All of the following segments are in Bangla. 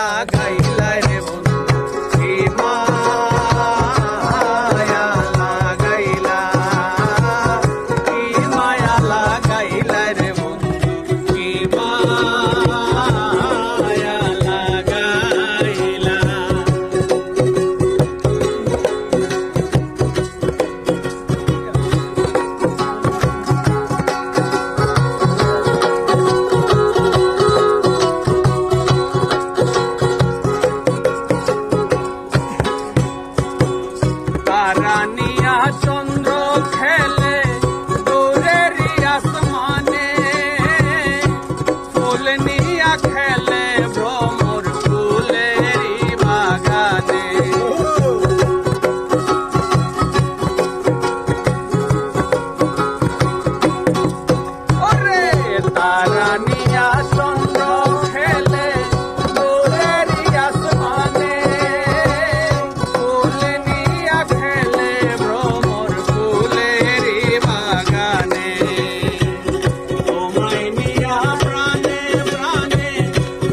লাগাইলা রে বন্ধু কি মায়া লাগাইলা কি মায়া লাগাইলা রে বন্ধু কি মায়া লাগাইলা। তারানিয়া চন্দ্র খেলে দূরের আসমানে, ফুল নিয়া খেলে ভ্রমর ফুলের বাগানে। ওরে তারানিয়া চন্দ্র খেলে দূরের আসমানে, ফুল নিয়া খেলে ভ্রমর ফুলের বাগানে। তোমায় নিয়া প্রাণে প্রাণে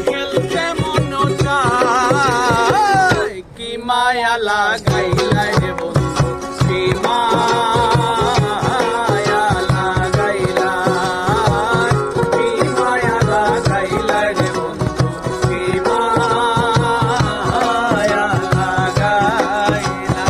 খেলতে মন চায়, কি মায়া লাগাইলা রে বন্ধু কি মায়া লাগাইলা কি মায়া লাগাইলা রে বন্ধু কি মায়া লাগাইলা।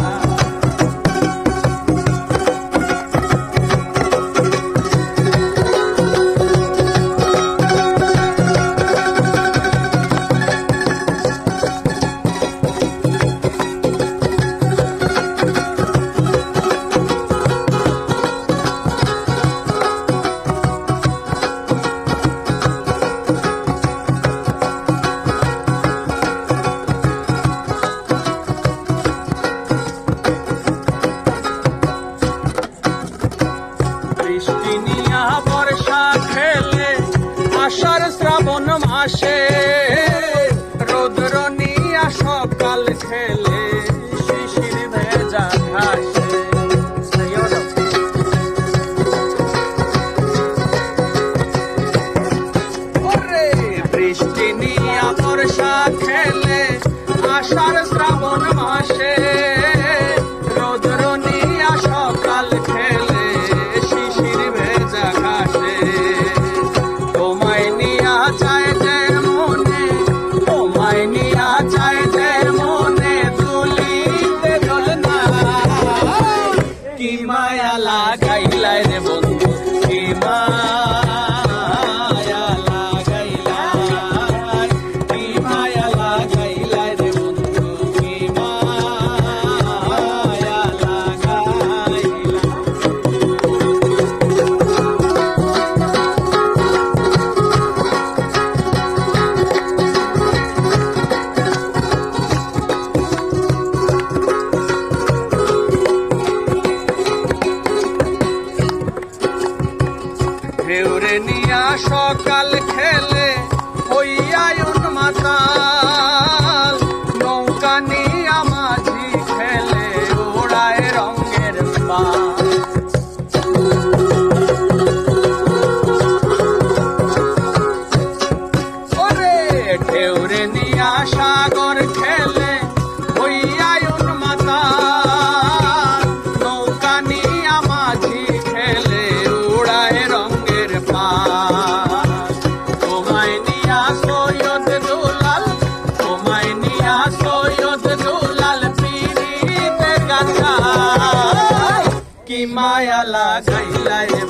বৃষ্টি নিয়া বর্ষা খেলে আষাঢ় শ্রাবণ মাসে, রৌদ্র নিয়া সকাল খেলে শিশির ভেজা ঘাসে। ওরে বৃষ্টি নিয়া বর্ষা খেলে আষাঢ় শ্রাবণ মাসে, রৌদ্র নিয়া সকাল খেলে শিশির ভেজা ঘাসে। তোমায় নিয়া চায় যে মনে, তোমায় নিয়া চায় যে মনে তুলিতে দোলনা, কি মায়া লাগাইলা রে বন্ধু কি মায়া লাগাইলা কি মায়া লাগাইলা রে বন্ধু কি মায়া লাগাইলা। ঢেউরে নিয়া সকাল খেলে হইয়া উন্মাতাল, নৌকা নিয়া মাঝি খেলে ওড়ায় রঙের পাল। ওরে ঢেউরে নিয়া সাগর খেলে হইয়া উন্মাতাল, নৌকা নিয়া মাঝি খেলে ওড়ায় রঙের পাল। তোমায় নিয়া সৈয়দ দুলাল, তোমায় নিয়া সৈয়দ দুলাল পিরিতে গাথা, কি মায়া লাগাইলা রে